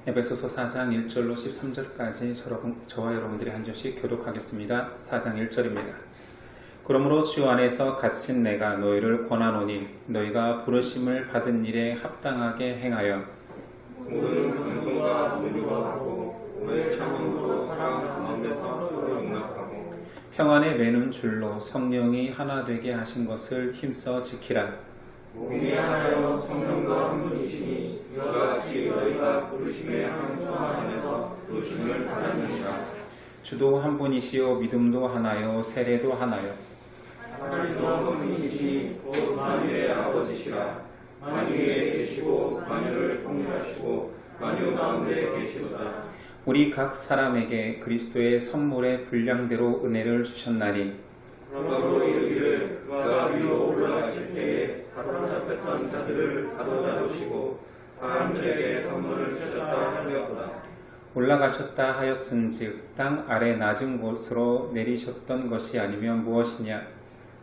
에베소서 4장 1절로 13절까지 저와 여러분들이 한 절씩 교독하겠습니다. 4장 1절입니다. 그러므로 주 안에서 갇힌 내가 너희를 권하노니 너희가 부르심을 받은 일에 합당하게 행하여 모든 긍정과 분유하고 오해 장언으로 사랑 가운데서 서로 용납하고 평안에 매는 줄로 성령이 하나 되게 하신 것을 힘써 지키라. 몸이 하나여 성령과 한 분이시니 이와 같이 너희가 부르심의 한 소망 안에서 부르심을 받았느니라. 주도 한 분이시요 믿음도 하나요 세례도 하나요 하나님도 한 분이시니 곧 만유의 아버지시라. 만유에 계시고 만유를 통일하시고 만유 가운데 계시도다. 우리 각 사람에게 그리스도의 선물의 분량대로 은혜를 주셨나니 그러므로 이르기를 그가 위로 올라가실 때에 사로잡혔던 자들을 사로잡으시고 사람들에게 선물을 주셨다 하였도다. 올라가셨다 하였은즉 땅 아래 낮은 곳으로 내리셨던 것이 아니면 무엇이냐.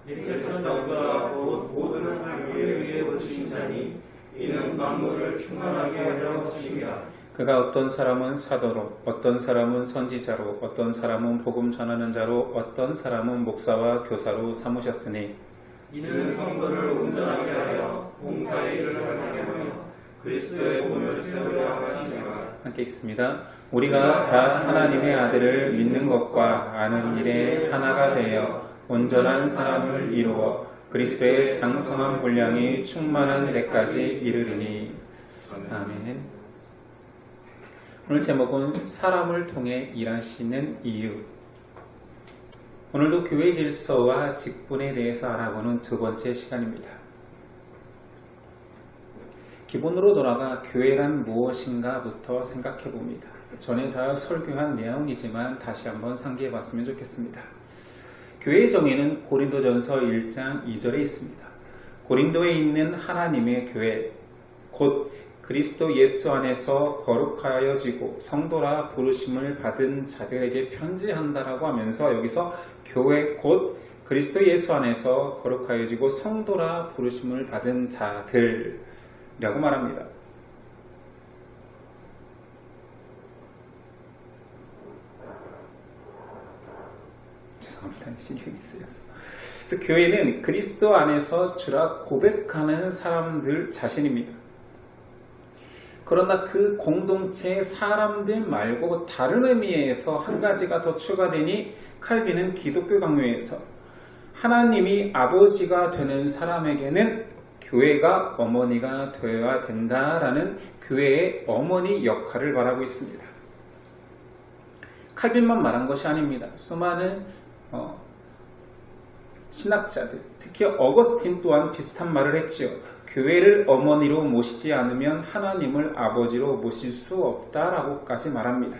이르셨던 자보다 곧 모든 하나님에 의해 오신 자니 이는 만물을 충만하게 하려 하심이라. 그가 어떤 사람은 사도로, 어떤 사람은 선지자로, 어떤 사람은 복음 전하는 자로, 어떤 사람은 목사와 교사로 삼으셨으니 이는 성도를 온전하게 하여 봉사의 일을 하게 하며 그리스도의 몸을 세우려 하시니라. 함께 읽습니다. 우리가 다 하나님의 아들을 믿는 것과 아는 일에 하나가 되어 온전한 사람을 이루어 그리스도의 장성한 분량이 충만한 데까지 이르리니. 아멘. 오늘 제목은 사람을 통해 일하시는 이유. 오늘도 교회 질서와 직분에 대해서 알아보는 두 번째 시간입니다. 기본으로 돌아가 교회란 무엇인가부터 생각해 봅니다. 전에 다 설교한 내용이지만 다시 한번 상기해 봤으면 좋겠습니다. 교회의 정의는 고린도전서 1장 2절에 있습니다. 고린도에 있는 하나님의 교회, 곧 그리스도 예수 안에서 거룩하여지고 성도라 부르심을 받은 자들에게 편지한다라고 하면서 여기서 교회 곧 그리스도 예수 안에서 거룩하여지고 성도라 부르심을 받은 자들이라고 말합니다. 죄송합니다. 신경이 쓰여서. 그래서 교회는 그리스도 안에서 주라 고백하는 사람들 자신입니다. 그러나 그 공동체의 사람들 말고 다른 의미에서 한 가지가 더 추가되니 칼빈은 기독교 강요에서 하나님이 아버지가 되는 사람에게는 교회가 어머니가 되어야 된다라는 교회의 어머니 역할을 말하고 있습니다. 칼빈만 말한 것이 아닙니다. 수많은 신학자들, 특히 어거스틴 또한 비슷한 말을 했지요. 교회를 어머니로 모시지 않으면 하나님을 아버지로 모실 수 없다라고까지 말합니다.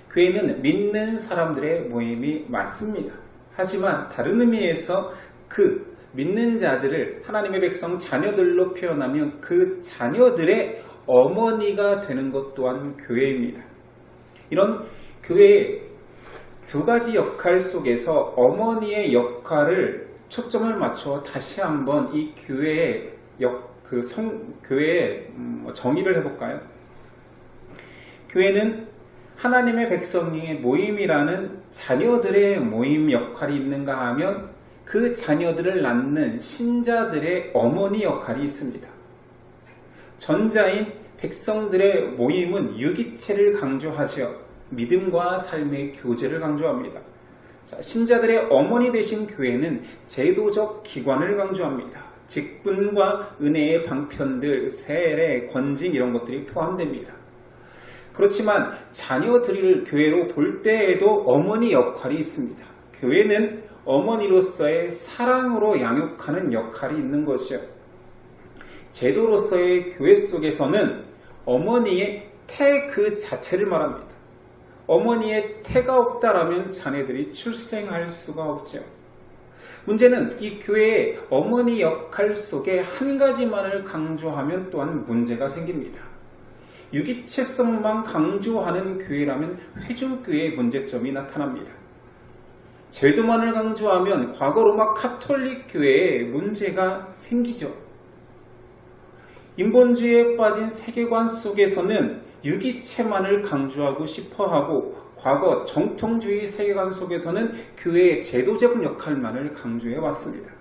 교회는 믿는 사람들의 모임이 맞습니다. 하지만 다른 의미에서 그 믿는 자들을 하나님의 백성 자녀들로 표현하면 그 자녀들의 어머니가 되는 것 또한 교회입니다. 이런 교회의 두 가지 역할 속에서 어머니의 역할을 초점을 맞춰 다시 한번 이 교회의 교회의 정의를 해볼까요? 교회는 하나님의 백성의 모임이라는 자녀들의 모임 역할이 있는가 하면 그 자녀들을 낳는 신자들의 어머니 역할이 있습니다. 전자인 백성들의 모임은 유기체를 강조하죠. 믿음과 삶의 교제를 강조합니다. 자, 신자들의 어머니 되신 교회는 제도적 기관을 강조합니다. 직분과 은혜의 방편들, 세례, 권징 이런 것들이 포함됩니다. 그렇지만 자녀들을 교회로 볼 때에도 어머니 역할이 있습니다. 교회는 어머니로서의 사랑으로 양육하는 역할이 있는 것이요. 제도로서의 교회 속에서는 어머니의 태 그 자체를 말합니다. 어머니의 태가 없다라면 자녀들이 출생할 수가 없죠. 문제는 이 교회의 어머니 역할 속에 한 가지만을 강조하면 또한 문제가 생깁니다. 유기체성만 강조하는 교회라면 회중교회의 문제점이 나타납니다. 제도만을 강조하면 과거 로마 카톨릭 교회에 문제가 생기죠. 인본주의에 빠진 세계관 속에서는 유기체만을 강조하고 싶어하고 과거 정통주의 세계관 속에서는 교회의 제도적 역할만을 강조해 왔습니다.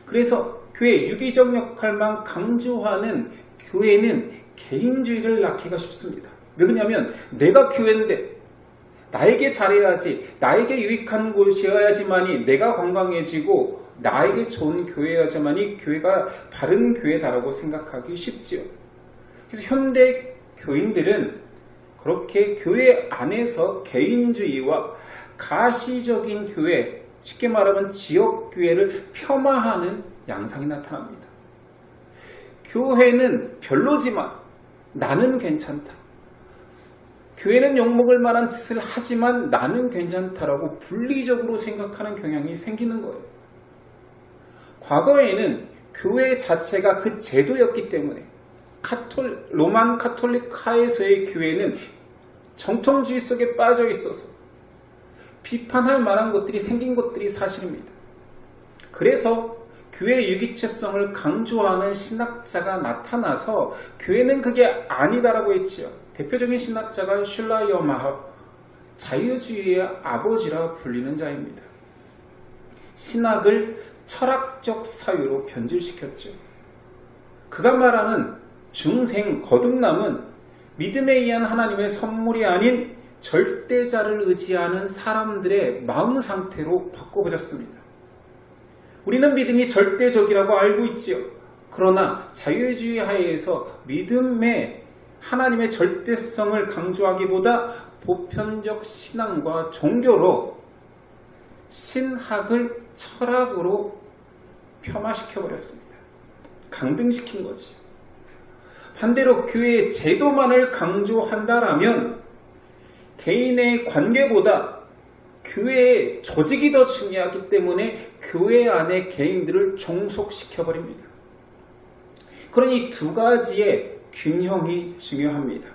그래서 교회의 유기적 역할만 강조하는 교회는 개인주의를 낳기가 쉽습니다. 왜 그러냐면 내가 교회인데 나에게 잘해야지, 나에게 유익한 곳이어야지만이 내가 건강해지고 나에게 좋은 교회여야지만이 교회가 바른 교회다라고 생각하기 쉽지요. 그래서 현대 교인들은 그렇게 교회 안에서 개인주의와 가시적인 교회, 쉽게 말하면 지역교회를 폄하하는 양상이 나타납니다. 교회는 별로지만 나는 괜찮다. 교회는 욕먹을 만한 짓을 하지만 나는 괜찮다라고 분리적으로 생각하는 경향이 생기는 거예요. 과거에는 교회 자체가 그 제도였기 때문에 로만 카톨릭화에서의 교회는 정통주의 속에 빠져 있어서 비판할 만한 것들이 생긴 것들이 사실입니다. 그래서 교회의 유기체성을 강조하는 신학자가 나타나서 교회는 그게 아니다라고 했지요. 대표적인 신학자가 슐라이어마허, 자유주의의 아버지라 불리는 자입니다. 신학을 철학적 사유로 변질시켰죠. 그가 말하는 중생 거듭남은 믿음에 의한 하나님의 선물이 아닌 절대자를 의지하는 사람들의 마음 상태로 바꿔버렸습니다. 우리는 믿음이 절대적이라고 알고 있지요. 그러나 자유주의 하에서 믿음의 하나님의 절대성을 강조하기보다 보편적 신앙과 종교로 신학을 철학으로 폄하시켜버렸습니다. 강등시킨 거지. 반대로 교회의 제도만을 강조한다라면 개인의 관계보다 교회의 조직이 더 중요하기 때문에 교회 안에 개인들을 종속시켜버립니다. 그러니 두 가지의 균형이 중요합니다.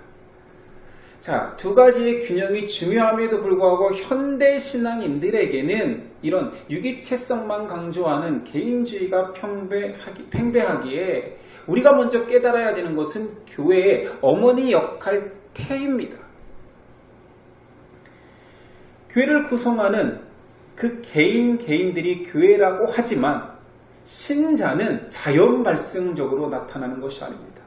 자, 두 가지의 균형이 중요함에도 불구하고 현대 신앙인들에게는 이런 유기체성만 강조하는 개인주의가 팽배하기에 우리가 먼저 깨달아야 되는 것은 교회의 어머니 역할 태입니다. 교회를 구성하는 그 개인들이 교회라고 하지만 신자는 자연 발생적으로 나타나는 것이 아닙니다.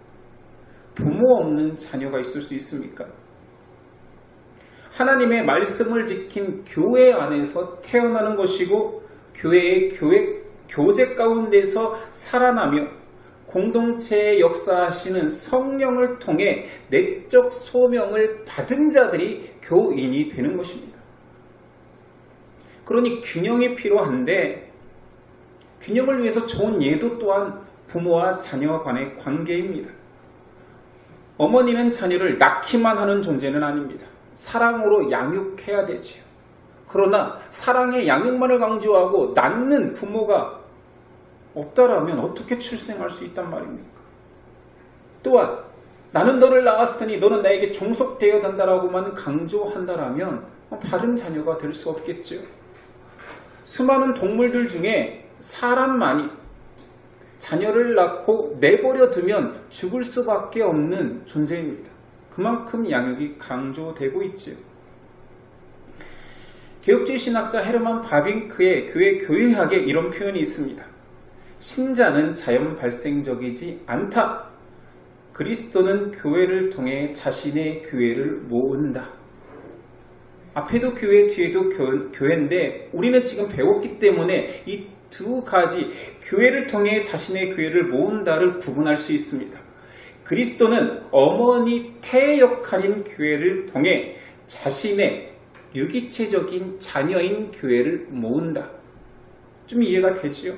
부모 없는 자녀가 있을 수 있습니까? 하나님의 말씀을 지킨 교회 안에서 태어나는 것이고 교회의 교제 가운데서 살아나며 공동체에 역사하시는 성령을 통해 내적 소명을 받은 자들이 교인이 되는 것입니다. 그러니 균형이 필요한데 균형을 위해서 좋은 예도 또한 부모와 자녀 간의 관계입니다. 어머니는 자녀를 낳기만 하는 존재는 아닙니다. 사랑으로 양육해야 되지요. 그러나 사랑의 양육만을 강조하고 낳는 부모가 없다라면 어떻게 출생할 수 있단 말입니까? 또한 나는 너를 낳았으니 너는 나에게 종속되어야 한다라고만 강조한다라면 바른 자녀가 될 수 없겠지요. 수많은 동물들 중에 사람만이 자녀를 낳고 내버려 두면 죽을 수밖에 없는 존재입니다. 그만큼 양육이 강조되고 있지요. 개혁주의 신학자 헤르만 바빙크의 교회 교회학에 이런 표현이 있습니다. 신자는 자연 발생적이지 않다. 그리스도는 교회를 통해 자신의 교회를 모은다. 앞에도 교회, 뒤에도 교회인데 우리는 지금 배웠기 때문에 이 두 가지 교회를 통해 자신의 교회를 모은다를 구분할 수 있습니다. 그리스도는 어머니 태 역할인 교회를 통해 자신의 유기체적인 자녀인 교회를 모은다. 좀 이해가 되지요?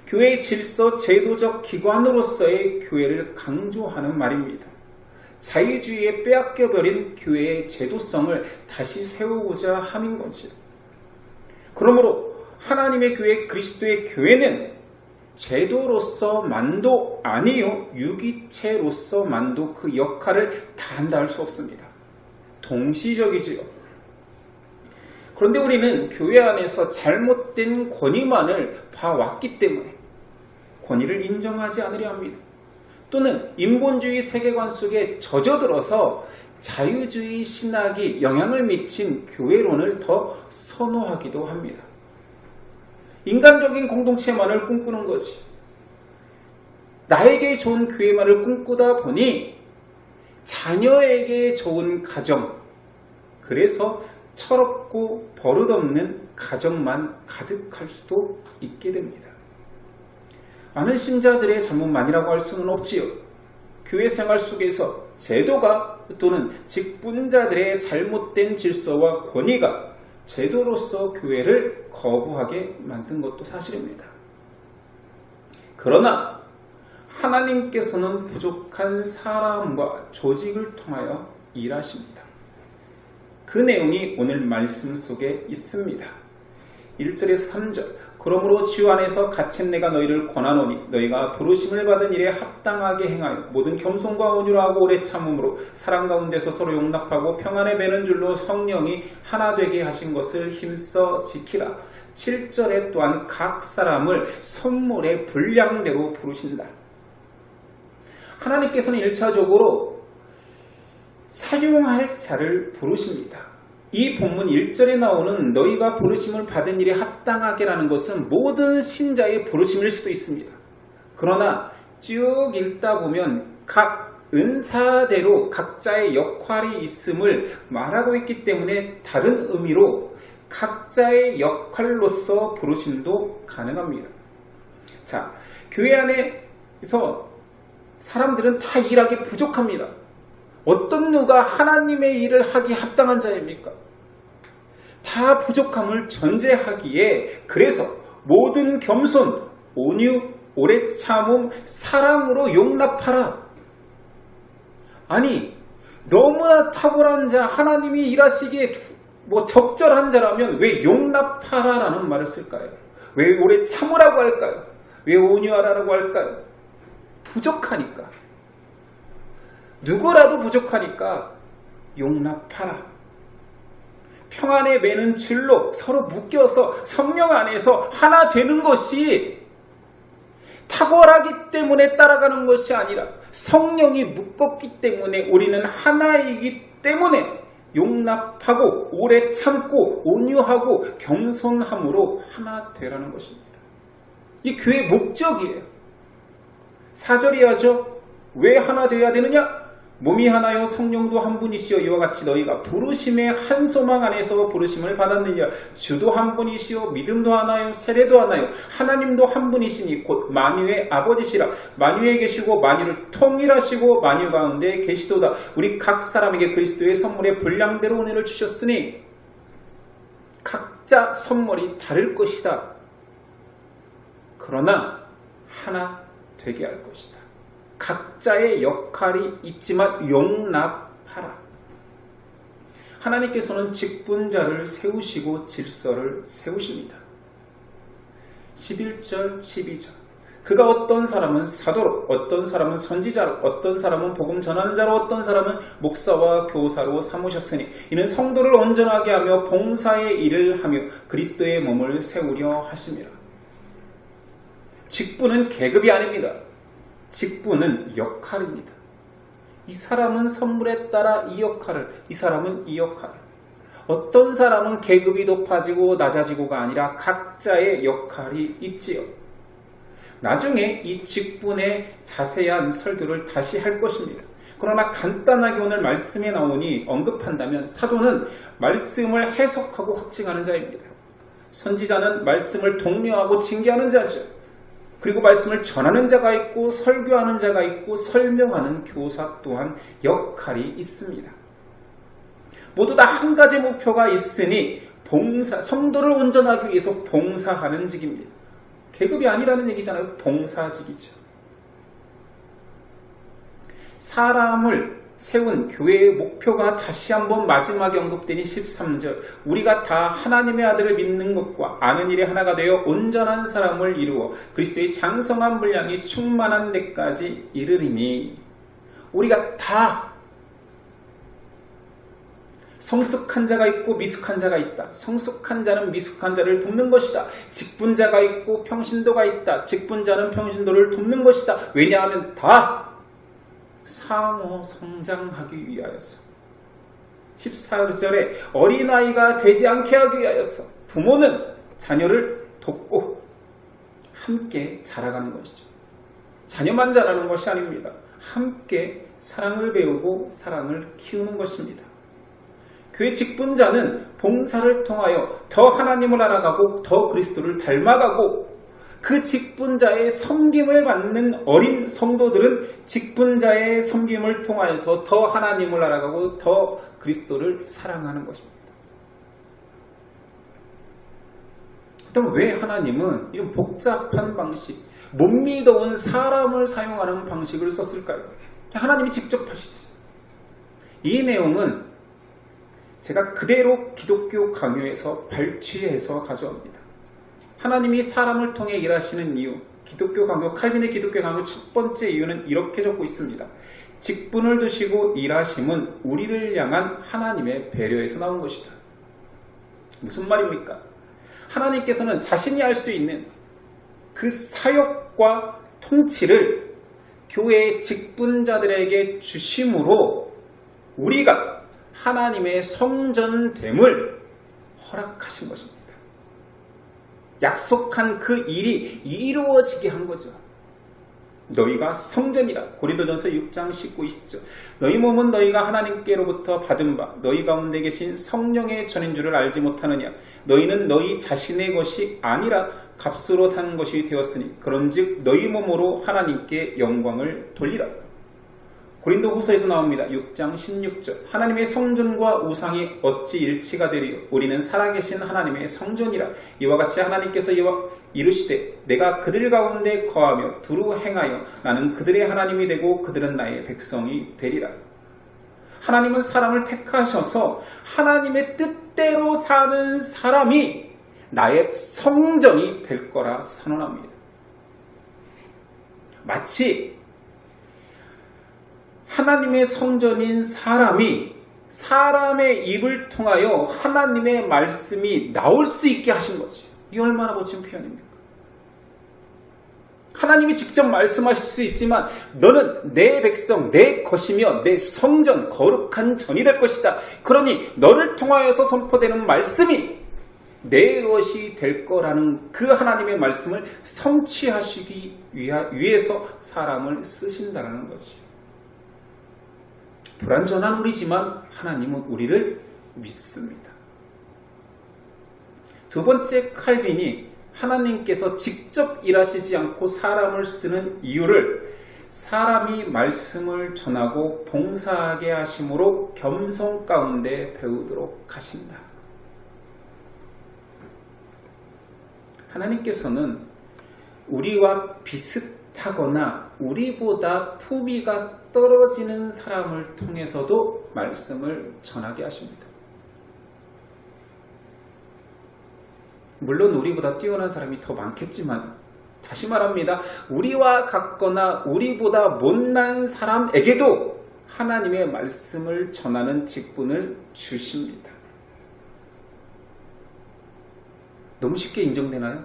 교회의 질서, 제도적 기관으로서의 교회를 강조하는 말입니다. 자유주의에 빼앗겨버린 교회의 제도성을 다시 세우고자 함인 거지요. 그러므로 하나님의 교회, 그리스도의 교회는 제도로서만도 아니요 유기체로서만도 그 역할을 다한다 할 수 없습니다. 동시적이지요. 그런데 우리는 교회 안에서 잘못된 권위만을 봐왔기 때문에 권위를 인정하지 않으려 합니다. 또는 인본주의 세계관 속에 젖어들어서 자유주의 신학이 영향을 미친 교회론을 더 선호하기도 합니다. 인간적인 공동체만을 꿈꾸는 거지. 나에게 좋은 교회만을 꿈꾸다 보니 자녀에게 좋은 가정, 그래서 철없고 버릇없는 가정만 가득할 수도 있게 됩니다. 많은 신자들의 잘못만이라고 할 수는 없지요. 교회 생활 속에서 제도가 또는 직분자들의 잘못된 질서와 권위가 제도로서 교회를 거부하게 만든 것도 사실입니다. 그러나 하나님께서는 부족한 사람과 조직을 통하여 일하십니다. 그 내용이 오늘 말씀 속에 있습니다. 1절에서 3절 그러므로 주 안에서 갇힌 내가 너희를 권하노니 너희가 부르심을 받은 일에 합당하게 행하여 모든 겸손과 온유로 하고 오래 참음으로 사랑 가운데서 서로 용납하고 평안에 매는 줄로 성령이 하나 되게 하신 것을 힘써 지키라. 7절에 또한 각 사람을 선물의 분량대로 부르신다. 하나님께서는 1차적으로 사용할 자를 부르십니다. 이 본문 1절에 나오는 너희가 부르심을 받은 일에 합당하게라는 것은 모든 신자의 부르심일 수도 있습니다. 그러나 쭉 읽다 보면 각 은사대로 각자의 역할이 있음을 말하고 있기 때문에 다른 의미로 각자의 역할로서 부르심도 가능합니다. 자, 교회 안에서 사람들은 다 일하기 부족합니다. 어떤 누가 하나님의 일을 하기 합당한 자입니까? 다 부족함을 전제하기에 그래서 모든 겸손, 온유, 오래 참음, 사랑으로 용납하라. 아니 너무나 탁월한 자, 하나님이 일하시기에 적절한 자라면 왜 용납하라라는 말을 쓸까요? 왜 오래 참으라고 할까요? 왜 온유하라고 할까요? 부족하니까. 누구라도 부족하니까 용납하라. 평안에 매는 줄로 서로 묶여서 성령 안에서 하나 되는 것이 탁월하기 때문에 따라가는 것이 아니라 성령이 묶었기 때문에 우리는 하나이기 때문에 용납하고 오래 참고 온유하고 겸손함으로 하나 되라는 것입니다. 이 교회의 목적이에요. 4절이 하죠. 왜 하나 되어야 되느냐? 몸이 하나요 성령도 한 분이시여 이와 같이 너희가 부르심의 한 소망 안에서 부르심을 받았느냐. 주도 한 분이시여 믿음도 하나요 세례도 하나요 하나님도 한 분이시니 곧 만유의 아버지시라. 만유에 계시고 만유를 통일하시고 만유 가운데 계시도다. 우리 각 사람에게 그리스도의 선물의 분량대로 은혜를 주셨으니 각자 선물이 다를 것이다. 그러나 하나 되게 할 것이다. 각자의 역할이 있지만 용납하라. 하나님께서는 직분자를 세우시고 질서를 세우십니다. 11절 12절 그가 어떤 사람은 사도로 어떤 사람은 선지자로 어떤 사람은 복음 전하는 자로 어떤 사람은 목사와 교사로 삼으셨으니 이는 성도를 온전하게 하며 봉사의 일을 하며 그리스도의 몸을 세우려 하심이라. 직분은 계급이 아닙니다. 직분은 역할입니다. 이 사람은 선물에 따라 이 역할을, 이 사람은 이 역할을. 어떤 사람은 계급이 높아지고 낮아지고가 아니라 각자의 역할이 있지요. 나중에 이 직분의 자세한 설교를 다시 할 것입니다. 그러나 간단하게 오늘 말씀에 나오니 언급한다면 사도는 말씀을 해석하고 확증하는 자입니다. 선지자는 말씀을 독려하고 징계하는 자죠. 그리고 말씀을 전하는 자가 있고 설교하는 자가 있고 설명하는 교사 또한 역할이 있습니다. 모두 다 한 가지 목표가 있으니 성도를 온전하기 위해서 봉사하는 직입니다. 계급이 아니라는 얘기잖아요. 봉사직이죠. 사람을 세운 교회의 목표가 다시 한번 마지막에 언급되니 13절 우리가 다 하나님의 아들을 믿는 것과 아는 일에 하나가 되어 온전한 사람을 이루어 그리스도의 장성한 분량이 충만한 데까지 이르리니 우리가 다 성숙한 자가 있고 미숙한 자가 있다. 성숙한 자는 미숙한 자를 돕는 것이다. 직분자가 있고 평신도가 있다. 직분자는 평신도를 돕는 것이다. 왜냐하면 다 상호 성장하기 위하여서. 14절에 어린아이가 되지 않게 하기 위하여서 부모는 자녀를 돕고 함께 자라가는 것이죠. 자녀만 자라는 것이 아닙니다. 함께 사랑을 배우고 사랑을 키우는 것입니다. 교회 직분자는 봉사를 통하여 더 하나님을 알아가고 더 그리스도를 닮아가고 그 직분자의 섬김을 받는 어린 성도들은 직분자의 섬김을 통하여서 더 하나님을 알아가고 더 그리스도를 사랑하는 것입니다. 그럼 왜 하나님은 이런 복잡한 방식, 못 믿어온 사람을 사용하는 방식을 썼을까요? 하나님이 직접 하시지. 이 내용은 제가 그대로 기독교 강요에서 발췌해서 가져옵니다. 하나님이 사람을 통해 일하시는 이유, 기독교 강요, 칼빈의 기독교 강요 첫 번째 이유는 이렇게 적고 있습니다. 직분을 두시고 일하심은 우리를 향한 하나님의 배려에서 나온 것이다. 무슨 말입니까? 하나님께서는 자신이 할 수 있는 그 사역과 통치를 교회의 직분자들에게 주심으로 우리가 하나님의 성전됨을 허락하신 것입니다. 약속한 그 일이 이루어지게 한 거죠. 너희가 성전이라. 고린도전서 6장 19, 20절. 너희 몸은 너희가 하나님께로부터 받은 바 너희 가운데 계신 성령의 전인 줄을 알지 못하느냐. 너희는 너희 자신의 것이 아니라 값으로 산 것이 되었으니 그런즉 너희 몸으로 하나님께 영광을 돌리라. 고린도 후서에도 나옵니다. 6장 16절. 하나님의 성전과 우상이 어찌 일치가 되리요. 우리는 살아계신 하나님의 성전이라. 이와 같이 하나님께서 이르시되 내가 그들 가운데 거하며 두루 행하여 나는 그들의 하나님이 되고 그들은 나의 백성이 되리라. 하나님은 사람을 택하셔서 하나님의 뜻대로 사는 사람이 나의 성전이 될 거라 선언합니다. 마치 하나님의 성전인 사람이 사람의 입을 통하여 하나님의 말씀이 나올 수 있게 하신 거지. 이 얼마나 멋진 표현입니까? 하나님이 직접 말씀하실 수 있지만 너는 내 백성, 내 것이며 내 성전, 거룩한 전이 될 것이다. 그러니 너를 통하여서 선포되는 말씀이 내 것이 될 거라는 그 하나님의 말씀을 성취하시기 위해서 사람을 쓰신다는 거지. 불완전한 우리지만 하나님은 우리를 믿습니다. 두 번째 칼빈이 하나님께서 직접 일하시지 않고 사람을 쓰는 이유를 사람이 말씀을 전하고 봉사하게 하심으로 겸손 가운데 배우도록 하신다. 하나님께서는 우리와 비슷하거나 우리보다 품위가 떨어지는 사람을 통해서도 말씀을 전하게 하십니다. 물론 우리보다 뛰어난 사람이 더 많겠지만 다시 말합니다. 우리와 같거나 우리보다 못난 사람에게도 하나님의 말씀을 전하는 직분을 주십니다. 너무 쉽게 인정되나요?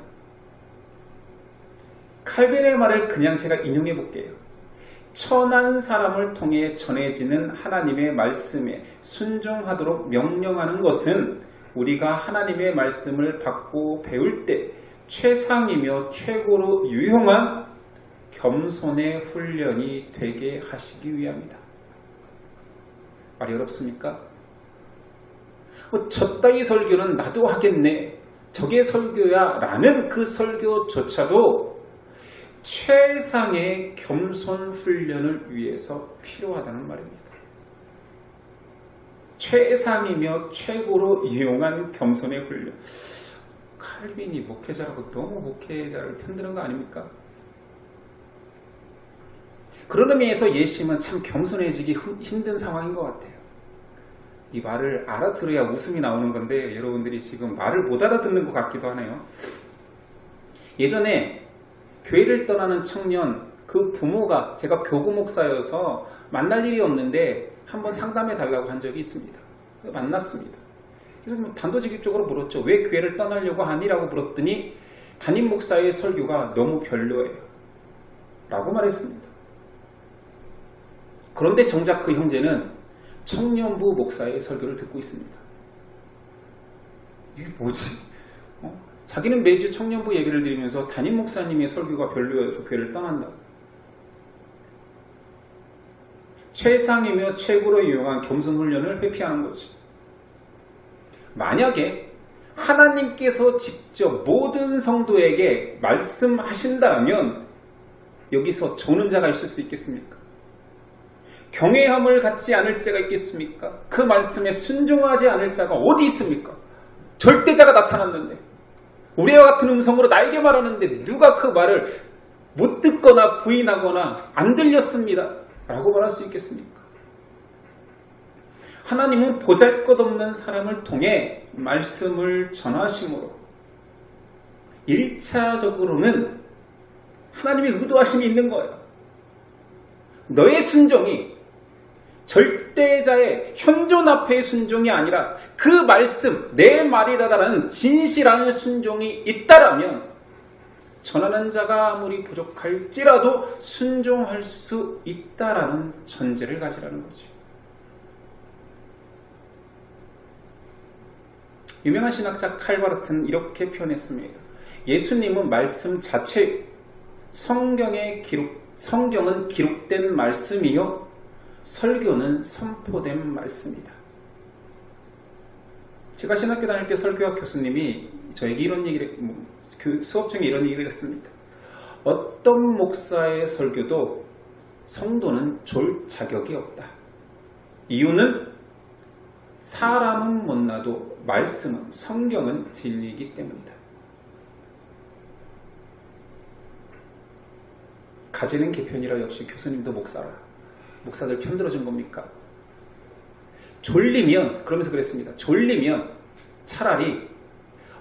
칼빈의 말을 그냥 제가 인용해 볼게요. 천한 사람을 통해 전해지는 하나님의 말씀에 순종하도록 명령하는 것은 우리가 하나님의 말씀을 받고 배울 때 최상이며 최고로 유용한 겸손의 훈련이 되게 하시기 위함이다. 말이 어렵습니까? 저 따위 설교는 나도 하겠네. 저게 설교야 라는 그 설교조차도 최상의 겸손 훈련을 위해서 필요하다는 말입니다. 최상이며 최고로 이용한 겸손의 훈련. 칼빈이 목회자라고 너무 목회자를 편드는 거 아닙니까? 그런 의미에서 예심은 참 겸손해지기 힘든 상황인 것 같아요. 이 말을 알아들어야 웃음이 나오는 건데 여러분들이 지금 말을 못 알아듣는 것 같기도 하네요. 예전에 교회를 떠나는 청년, 그 부모가 제가 교구 목사여서 만날 일이 없는데 한번 상담해 달라고 한 적이 있습니다. 만났습니다. 그래서 단도직입적으로 물었죠. 왜 교회를 떠나려고 하니라고 물었더니 담임 목사의 설교가 너무 별로예요 라고 말했습니다. 그런데 정작 그 형제는 청년부 목사의 설교를 듣고 있습니다. 이게 뭐지? 자기는 매주 청년부 얘기를 들으면서 담임 목사님의 설교가 별로여서 교회를 떠난다고. 최상이며 최고로 유용한 겸손훈련을 회피하는 거지. 만약에 하나님께서 직접 모든 성도에게 말씀하신다면 여기서 조는 자가 있을 수 있겠습니까? 경외함을 갖지 않을 자가 있겠습니까? 그 말씀에 순종하지 않을 자가 어디 있습니까? 절대자가 나타났는데 우리와 같은 음성으로 나에게 말하는데 누가 그 말을 못 듣거나 부인하거나 안 들렸습니다 라고 말할 수 있겠습니까? 하나님은 보잘것없는 사람을 통해 말씀을 전하심으로 1차적으로는 하나님의 의도하심이 있는 거예요. 너의 순종이 절대자의 현존 앞의 순종이 아니라 그 말씀, 내 말이다라는 진실한 순종이 있다라면 전하는 자가 아무리 부족할지라도 순종할 수 있다라는 전제를 가지라는 거지. 유명한 신학자 칼바르트는 이렇게 표현했습니다. 예수님은 말씀 자체, 성경은 기록된 말씀이요 설교는 선포된 말씀이다. 제가 신학교 다닐 때 설교학 교수님이 저에게 이런 얘기를, 수업 중에 이런 얘기를 했습니다. 어떤 목사의 설교도 성도는 졸 자격이 없다. 이유는 사람은 못나도 말씀은, 성경은 진리이기 때문이다. 가지는 개편이라 역시 교수님도 목사라. 목사들 편들어준 겁니까? 졸리면, 그러면서 그랬습니다. 졸리면 차라리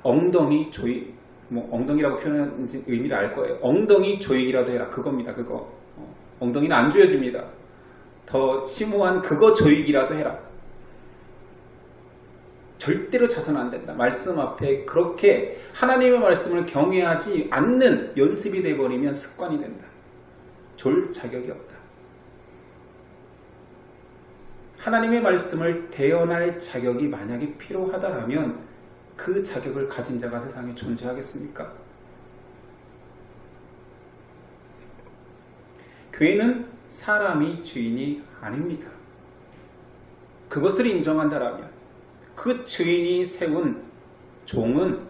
엉덩이 조이, 엉덩이라고 표현하는 의미를 알 거예요. 엉덩이 조이기라도 해라. 그겁니다. 그거. 엉덩이는 안 조여집니다. 더 심오한 그거 조이기라도 해라. 절대로 자서는 안 된다. 말씀 앞에 그렇게 하나님의 말씀을 경외하지 않는 연습이 돼버리면 습관이 된다. 졸 자격이 없다. 하나님의 말씀을 대언할 자격이 만약에 필요하다면 그 자격을 가진 자가 세상에 존재하겠습니까? 교회는 사람이 주인이 아닙니다. 그것을 인정한다라면 그 주인이 세운 종은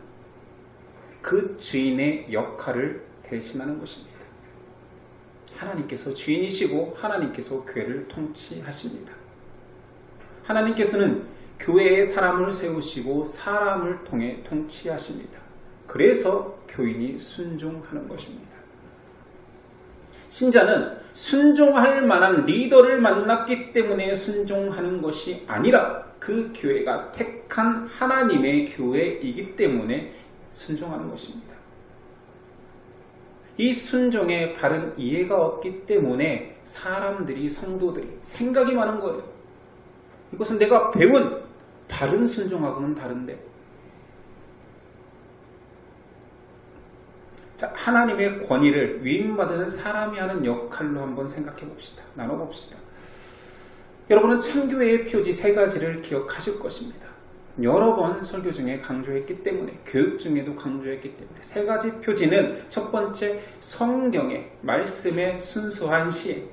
그 주인의 역할을 대신하는 것입니다. 하나님께서 주인이시고 하나님께서 교회를 통치하십니다. 하나님께서는 교회에 사람을 세우시고 사람을 통해 통치하십니다. 그래서 교인이 순종하는 것입니다. 신자는 순종할 만한 리더를 만났기 때문에 순종하는 것이 아니라 그 교회가 택한 하나님의 교회이기 때문에 순종하는 것입니다. 이 순종에 바른 이해가 없기 때문에 사람들이, 성도들이 생각이 많은 거예요. 이것은 내가 배운 바른 순종하고는 다른데. 자, 하나님의 권위를 위임받은 사람이 하는 역할로 한번 생각해 봅시다. 나눠봅시다. 여러분은 참교회의 표지 세 가지를 기억하실 것입니다. 여러 번 설교 중에 강조했기 때문에, 교육 중에도 강조했기 때문에 세 가지 표지는 첫 번째, 성경의 말씀의 순수한 시행.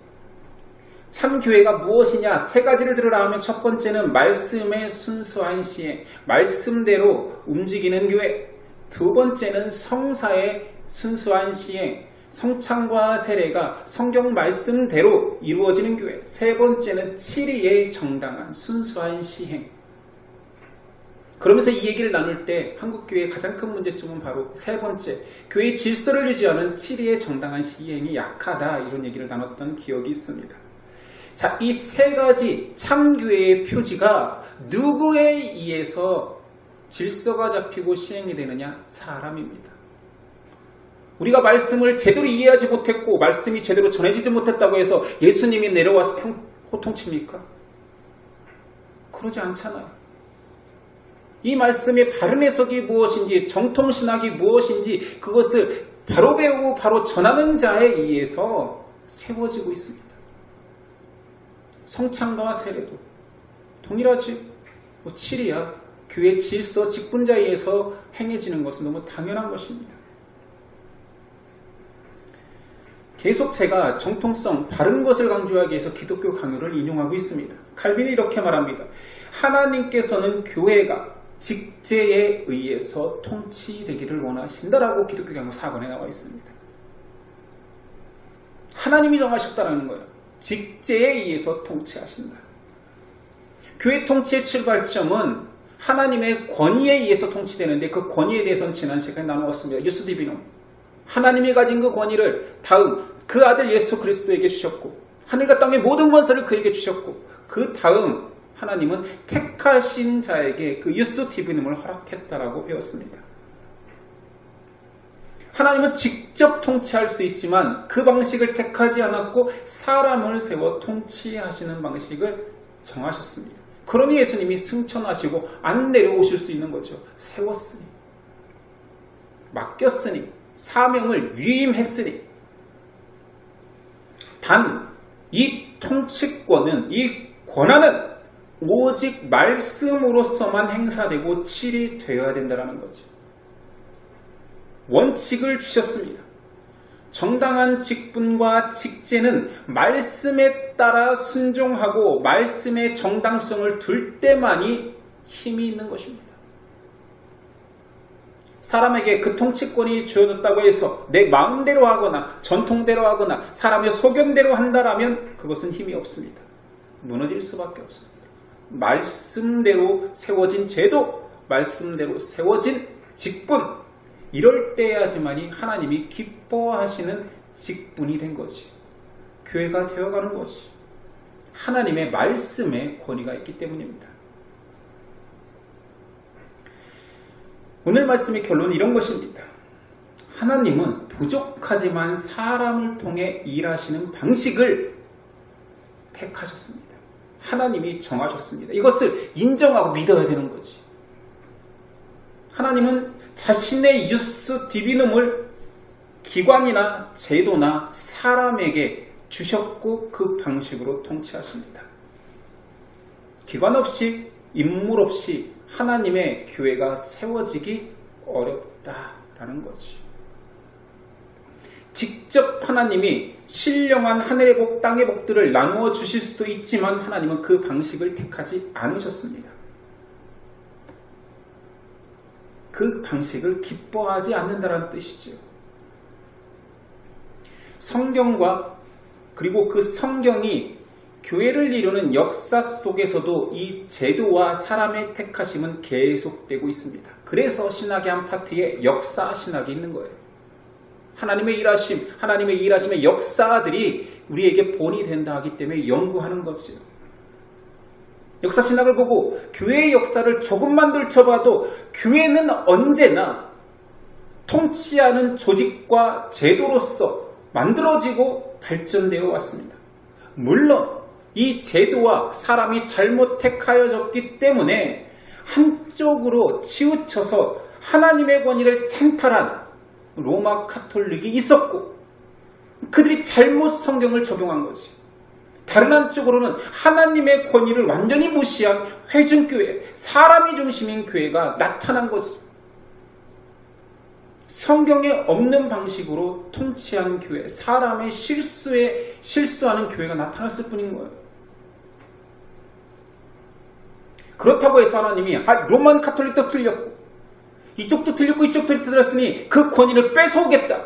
참교회가 무엇이냐? 세 가지를 들으라 하면 첫 번째는 말씀의 순수한 시행, 말씀대로 움직이는 교회. 두 번째는 성사의 순수한 시행, 성찬과 세례가 성경 말씀대로 이루어지는 교회. 세 번째는 치리의 정당한 순수한 시행. 그러면서 이 얘기를 나눌 때 한국교회의 가장 큰 문제점은 바로 세 번째, 교회의 질서를 유지하는 치리의 정당한 시행이 약하다, 이런 얘기를 나눴던 기억이 있습니다. 자, 이 세 가지 참교회의 표지가 누구에 의해서 질서가 잡히고 시행이 되느냐? 사람입니다. 우리가 말씀을 제대로 이해하지 못했고 말씀이 제대로 전해지지 못했다고 해서 예수님이 내려와서 호통칩니까? 그러지 않잖아요. 이 말씀의 바른 해석이 무엇인지, 정통신학이 무엇인지 그것을 바로 배우고 바로 전하는 자에 의해서 세워지고 있습니다. 성찬과 세례도 동일하지. 칠이야. 교회 질서, 직분자에 의해서 행해지는 것은 너무 당연한 것입니다. 계속 제가 정통성, 바른 것을 강조하기 위해서 기독교 강요를 인용하고 있습니다. 칼빈이 이렇게 말합니다. 하나님께서는 교회가 직제에 의해서 통치되기를 원하신다라고 기독교 강요 4권에 나와 있습니다. 하나님이 정하셨다는 거예요. 직제에 의해서 통치하신다. 교회 통치의 출발점은 하나님의 권위에 의해서 통치되는데 그 권위에 대해서는 지난 시간에 나누었습니다. 유스 디비놈. 하나님이 가진 그 권위를 다음 그 아들 예수 그리스도에게 주셨고 하늘과 땅의 모든 권세를 그에게 주셨고 그 다음 하나님은 택하신 자에게 그 유스 디비놈을 허락했다라고 배웠습니다. 하나님은 직접 통치할 수 있지만 그 방식을 택하지 않았고 사람을 세워 통치하시는 방식을 정하셨습니다. 그러니 예수님이 승천하시고 안 내려오실 수 있는 거죠. 세웠으니, 맡겼으니, 사명을 위임했으니. 단 이 통치권은, 이 권한은 오직 말씀으로서만 행사되고 칠이 되어야 된다는 거죠. 원칙을 주셨습니다. 정당한 직분과 직제는 말씀에 따라 순종하고 말씀의 정당성을 둘 때만이 힘이 있는 것입니다. 사람에게 그 통치권이 주어졌다고 해서 내 마음대로 하거나 전통대로 하거나 사람의 소견대로 한다라면 그것은 힘이 없습니다. 무너질 수밖에 없습니다. 말씀대로 세워진 제도, 말씀대로 세워진 직분, 이럴 때야지만이 하나님이 기뻐하시는 직분이 된 거지. 교회가 되어가는 거지. 하나님의 말씀에 권위가 있기 때문입니다. 오늘 말씀의 결론은 이런 것입니다. 하나님은 부족하지만 사람을 통해 일하시는 방식을 택하셨습니다. 하나님이 정하셨습니다. 이것을 인정하고 믿어야 되는 거지. 하나님은 자신의 유스 디비눔을 기관이나 제도나 사람에게 주셨고 그 방식으로 통치하십니다. 기관 없이 인물 없이 하나님의 교회가 세워지기 어렵다라는 거지. 직접 하나님이 신령한 하늘의 복, 땅의 복들을 나누어 주실 수도 있지만 하나님은 그 방식을 택하지 않으셨습니다. 그 방식을 기뻐하지 않는다는 뜻이죠. 성경과 그리고 그 성경이 교회를 이루는 역사 속에서도 이 제도와 사람의 택하심은 계속되고 있습니다. 그래서 신학의 한 파트에 역사 신학이 있는 거예요. 하나님의 일하심, 하나님의 일하심의 역사들이 우리에게 본이 된다 하기 때문에 연구하는 거죠. 역사 신학을 보고 교회의 역사를 조금만 들춰봐도 교회는 언제나 통치하는 조직과 제도로서 만들어지고 발전되어 왔습니다. 물론 이 제도와 사람이 잘못 택하여졌기 때문에 한쪽으로 치우쳐서 하나님의 권위를 찬탈한 로마 카톨릭이 있었고 그들이 잘못 성경을 적용한 거지. 다른 한쪽으로는 하나님의 권위를 완전히 무시한 회중교회, 사람이 중심인 교회가 나타난 거지. 성경에 없는 방식으로 통치하는 교회, 사람의 실수하는 교회가 나타났을 뿐인 거예요. 그렇다고 해서 하나님이 로만 카톨릭도 틀렸고 이쪽도 틀렸고 이쪽도 틀렸으니 그 권위를 뺏어오겠다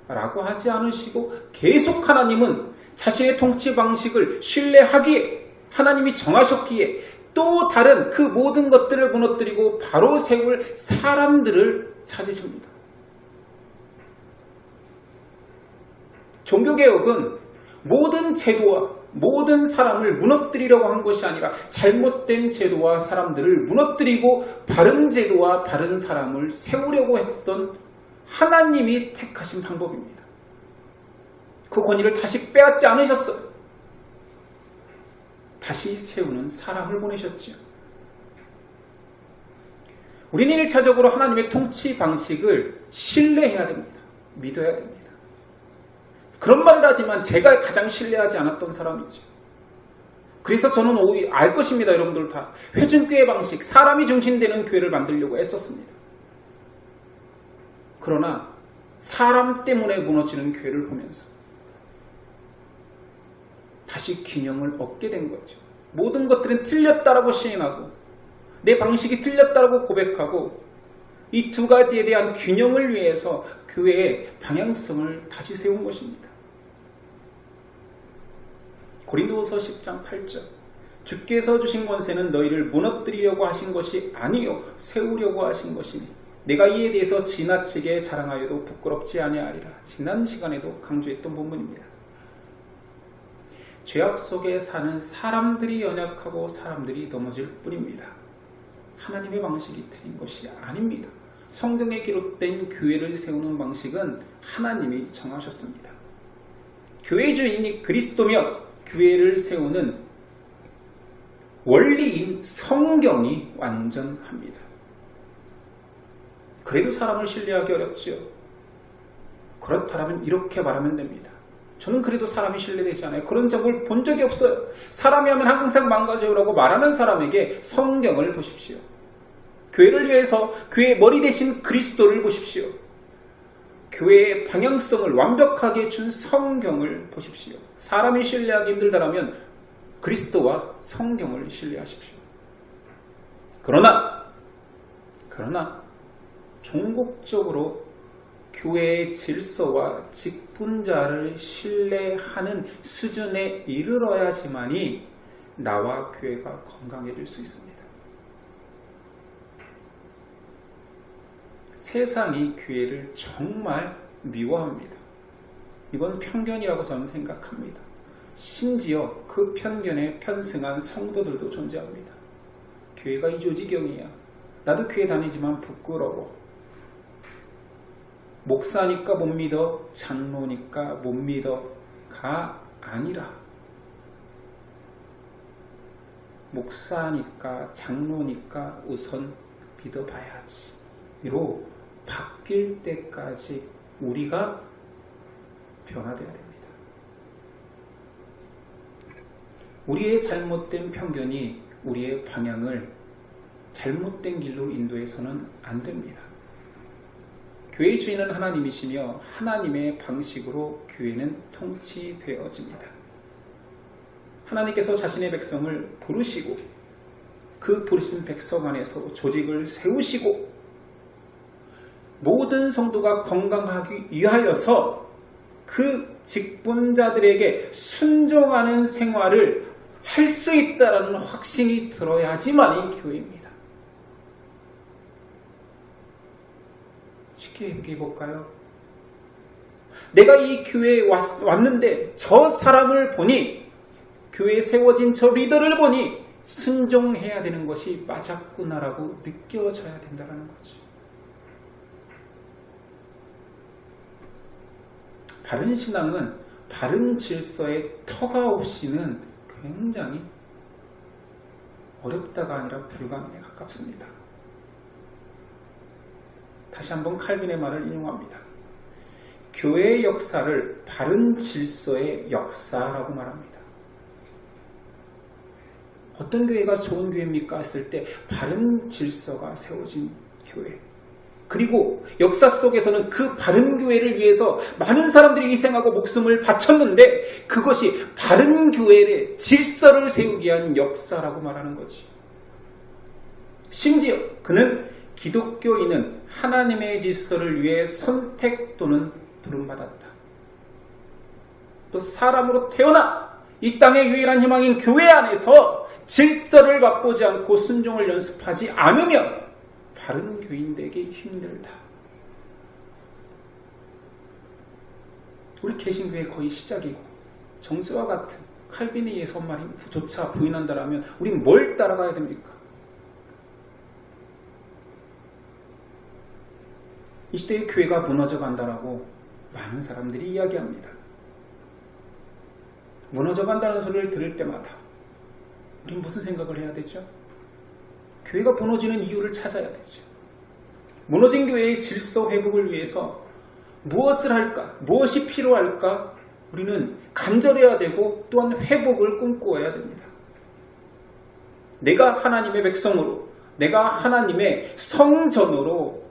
라고 하지 않으시고 계속 하나님은 자신의 통치 방식을 신뢰하기에 하나님이 정하셨기에 또 다른 그 모든 것들을 무너뜨리고 바로 세울 사람들을 찾으십니다. 종교개혁은 모든 제도와 모든 사람을 무너뜨리려고 한 것이 아니라 잘못된 제도와 사람들을 무너뜨리고 바른 제도와 바른 사람을 세우려고 했던 하나님이 택하신 방법입니다. 그 권위를 다시 빼앗지 않으셨어요. 다시 세우는 사람을 보내셨죠. 우리는 1차적으로 하나님의 통치 방식을 신뢰해야 됩니다. 믿어야 됩니다. 그런 말을 하지만 제가 가장 신뢰하지 않았던 사람이죠. 그래서 저는 오히려 알 것입니다. 여러분들 다. 회중교회 방식, 사람이 중심되는 교회를 만들려고 애썼습니다. 그러나 사람 때문에 무너지는 교회를 보면서 다시 균형을 얻게 된 거죠. 모든 것들은 틀렸다라고 시인하고 내 방식이 틀렸다라고 고백하고 이 두 가지에 대한 균형을 위해서 교회의 방향성을 다시 세운 것입니다. 고린도후서 10장 8절 주께서 주신 권세는 너희를 무너뜨리려고 하신 것이 아니요 세우려고 하신 것이니 내가 이에 대해서 지나치게 자랑하여도 부끄럽지 아니하리라. 지난 시간에도 강조했던 본문입니다. 죄악 속에 사는 사람들이 연약하고 사람들이 넘어질 뿐입니다. 하나님의 방식이 틀린 것이 아닙니다. 성경에 기록된 교회를 세우는 방식은 하나님이 정하셨습니다. 교회 주인이 그리스도며 교회를 세우는 원리인 성경이 완전합니다. 그래도 사람을 신뢰하기 어렵지요. 그렇다면 이렇게 말하면 됩니다. 저는 그래도 사람이 신뢰되지 않아요. 그런 적을 본 적이 없어요. 사람이 하면 항상 망가져요라고 말하는 사람에게 성경을 보십시오. 교회를 위해서 교회의 머리 대신 그리스도를 보십시오. 교회의 방향성을 완벽하게 준 성경을 보십시오. 사람이 신뢰하기 힘들다면 그리스도와 성경을 신뢰하십시오. 그러나 종국적으로 교회의 질서와 직분자를 신뢰하는 수준에 이르러야지만이 나와 교회가 건강해질 수 있습니다. 세상이 교회를 정말 미워합니다. 이건 편견이라고 저는 생각합니다. 심지어 그 편견에 편승한 성도들도 존재합니다. 교회가 이조지경이야. 나도 교회 다니지만 부끄러워. 목사니까 못 믿어, 장로니까 못 믿어가 아니라 목사니까 장로니까 우선 믿어봐야지. 이로 바뀔 때까지 우리가 변화되어야 됩니다. 우리의 잘못된 편견이 우리의 방향을 잘못된 길로 인도해서는 안 됩니다. 교회의 주인은 하나님이시며 하나님의 방식으로 교회는 통치되어집니다. 하나님께서 자신의 백성을 부르시고 그 부르신 백성 안에서 조직을 세우시고 모든 성도가 건강하기 위하여서 그 직분자들에게 순종하는 생활을 할 수 있다는 확신이 들어야지만이 교회입니다. 쉽게 얘기해 볼까요? 내가 이 교회에 왔는데 저 사람을 보니 교회에 세워진 저 리더를 보니 순종해야 되는 것이 맞았구나라고 느껴져야 된다는 거죠. 바른 신앙은 바른 질서의 터가 없이는 굉장히 어렵다가 아니라 불가능에 가깝습니다. 다시 한번 칼빈의 말을 인용합니다. 교회의 역사를 바른 질서의 역사라고 말합니다. 어떤 교회가 좋은 교회입니까? 했을 때 바른 질서가 세워진 교회. 그리고 역사 속에서는 그 바른 교회를 위해서 많은 사람들이 희생하고 목숨을 바쳤는데 그것이 바른 교회의 질서를 세우기 위한 역사라고 말하는 거지. 심지어 그는 기독교인은 하나님의 질서를 위해 선택 또는 부름받았다. 또 사람으로 태어나 이 땅의 유일한 희망인 교회 안에서 질서를 맛보지 않고 순종을 연습하지 않으면 바른 교인 되기 힘들다. 우리 개신교회 거의 시작이고 정스와 같은 칼빈의 예선말조차 부인한다라면 우린 뭘 따라가야 됩니까? 이 시대의 교회가 무너져 간다라고 많은 사람들이 이야기합니다. 무너져 간다는 소리를 들을 때마다 우린 무슨 생각을 해야 되죠? 교회가 무너지는 이유를 찾아야 되죠. 무너진 교회의 질서 회복을 위해서 무엇을 할까? 무엇이 필요할까? 우리는 간절해야 되고 또한 회복을 꿈꾸어야 됩니다. 내가 하나님의 백성으로, 내가 하나님의 성전으로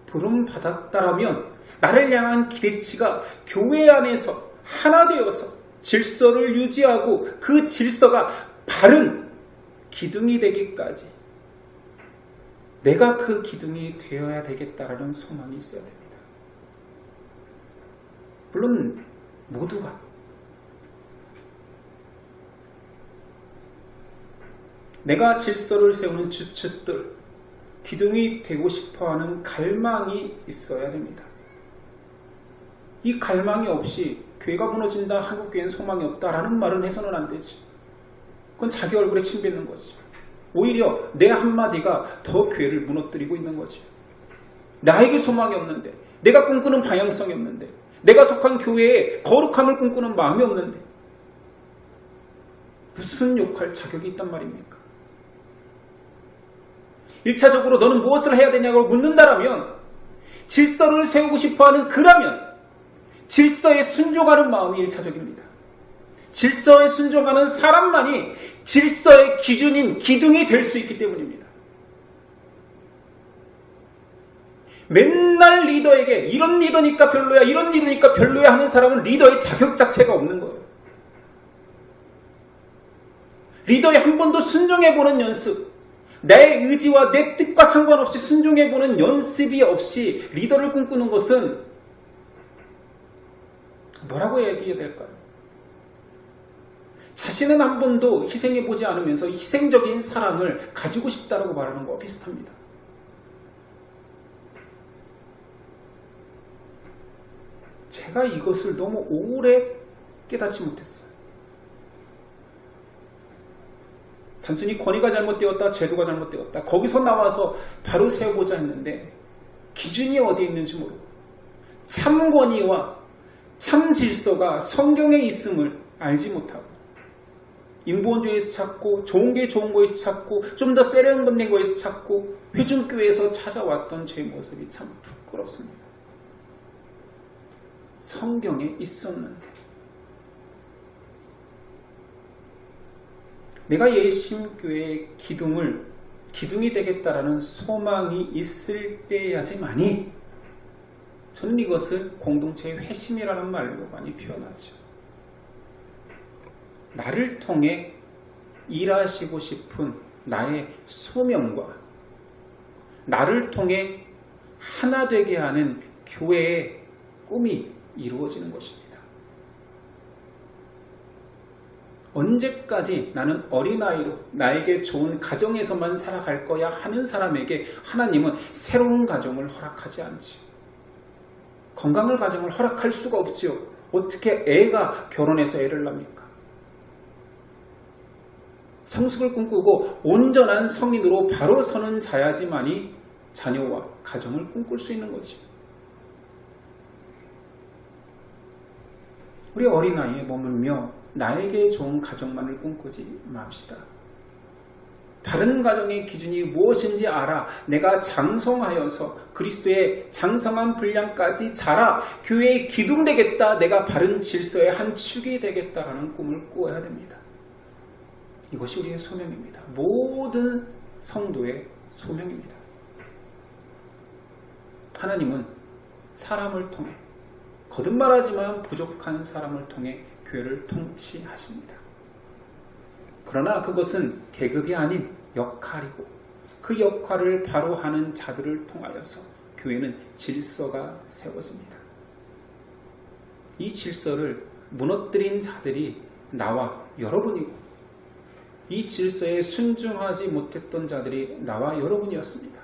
부름받았다라면 나를 향한 기대치가 교회 안에서 하나 되어서 질서를 유지하고 그 질서가 바른 기둥이 되기까지 내가 그 기둥이 되어야 되겠다라는 소망이 있어야 됩니다. 물론 모두가 내가 질서를 세우는 주축들, 기둥이 되고 싶어하는 갈망이 있어야 됩니다. 이 갈망이 없이 교회가 무너진다, 한국교회는 소망이 없다라는 말은 해서는 안 되지. 그건 자기 얼굴에 침 뱉는 거지. 오히려 내 한마디가 더 교회를 무너뜨리고 있는 거지. 나에게 소망이 없는데, 내가 꿈꾸는 방향성이 없는데, 내가 속한 교회에 거룩함을 꿈꾸는 마음이 없는데 무슨 욕할 자격이 있단 말입니까? 1차적으로 너는 무엇을 해야 되냐고 묻는다라면, 질서를 세우고 싶어하는 그라면 질서에 순종하는 마음이 1차적입니다. 질서에 순종하는 사람만이 질서의 기준인 기둥이 될 수 있기 때문입니다. 맨날 리더에게 이런 리더니까 별로야, 이런 리더니까 별로야 하는 사람은 리더의 자격 자체가 없는 거예요. 리더에 한 번도 순종해보는 연습, 내 의지와 내 뜻과 상관없이 순종해보는 연습이 없이 리더를 꿈꾸는 것은 뭐라고 얘기해야 될까요? 자신은 한 번도 희생해보지 않으면서 희생적인 사랑을 가지고 싶다라고 말하는 거와 비슷합니다. 제가 이것을 너무 오래 깨닫지 못했어요. 단순히 권위가 잘못되었다, 제도가 잘못되었다, 거기서 나와서 바로 세워보자 했는데 기준이 어디에 있는지 모르고 참 권위와 참 질서가 성경에 있음을 알지 못하고 인본주의에서 찾고 좋은 게 좋은 거에서 찾고 좀 더 세련된 거에서 찾고 회중교회에서 찾아왔던 제 모습이 참 부끄럽습니다. 성경에 있었는데 내가 예심교회의 기둥이 되겠다라는 소망이 있을 때야지만이 저는 이것을 공동체의 회심이라는 말로 많이 표현하죠. 나를 통해 일하시고 싶은 나의 소명과 나를 통해 하나 되게 하는 교회의 꿈이 이루어지는 것입니다. 언제까지 나는 어린아이로 나에게 좋은 가정에서만 살아갈 거야 하는 사람에게 하나님은 새로운 가정을 허락하지 않지요. 건강한 가정을 허락할 수가 없지요. 어떻게 애가 결혼해서 애를 낳습니까? 성숙을 꿈꾸고 온전한 성인으로 바로 서는 자야지만이 자녀와 가정을 꿈꿀 수 있는 거죠. 우리 어린아이에 머물며 나에게 좋은 가정만을 꿈꾸지 맙시다. 다른 가정의 기준이 무엇인지 알아 내가 장성하여서 그리스도의 장성한 분량까지 자라 교회의 기둥 되겠다, 내가 바른 질서의 한 축이 되겠다라는 꿈을 꾸어야 됩니다. 이것이 우리의 소명입니다. 모든 성도의 소명입니다. 하나님은 사람을 통해, 거듭말하지만 부족한 사람을 통해 교회를 통치하십니다. 그러나 그것은 계급이 아닌 역할이고 그 역할을 바로 하는 자들을 통하여서 교회는 질서가 세워집니다. 이 질서를 무너뜨린 자들이 나와 여러분이고 이 질서에 순종하지 못했던 자들이 나와 여러분이었습니다.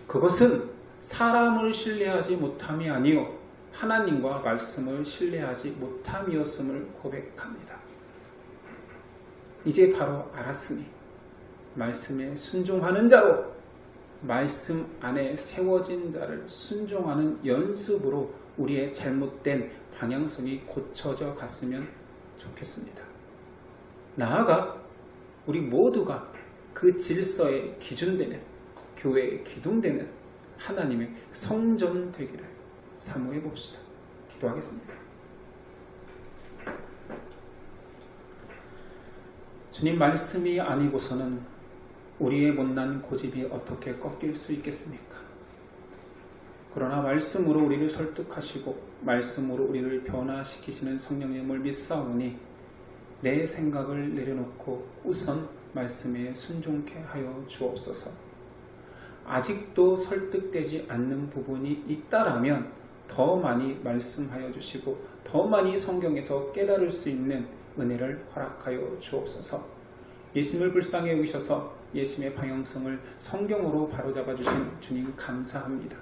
그것은 사람을 신뢰하지 못함이 아니요 하나님과 말씀을 신뢰하지 못함이었음을 고백합니다. 이제 바로 알았으니 말씀에 순종하는 자로 말씀 안에 세워진 자를 순종하는 연습으로 우리의 잘못된 방향성이 고쳐져 갔으면 좋겠습니다. 나아가 우리 모두가 그 질서의 기준되는, 교회의 기둥되는 하나님의 성전 되기를 사모해 봅시다. 기도하겠습니다. 주님, 말씀이 아니고서는 우리의 못난 고집이 어떻게 꺾일 수 있겠습니까? 그러나 말씀으로 우리를 설득하시고 말씀으로 우리를 변화시키시는 성령님을 믿사오니 내 생각을 내려놓고 우선 말씀에 순종케 하여 주옵소서. 아직도 설득되지 않는 부분이 있다라면 더 많이 말씀하여 주시고 더 많이 성경에서 깨달을 수 있는 은혜를 허락하여 주옵소서. 예수님을 불쌍히 여기셔서 예수님의 방향성을 성경으로 바로잡아 주신 주님 감사합니다.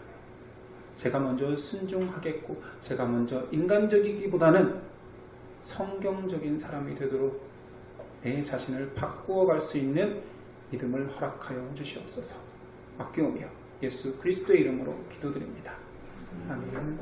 제가 먼저 순종하겠고 제가 먼저 인간적이기보다는 성경적인 사람이 되도록 내 자신을 바꾸어 갈 수 있는 믿음을 허락하여 주시옵소서. 아끼오며 예수 그리스도의 이름으로 기도드립니다. 아멘.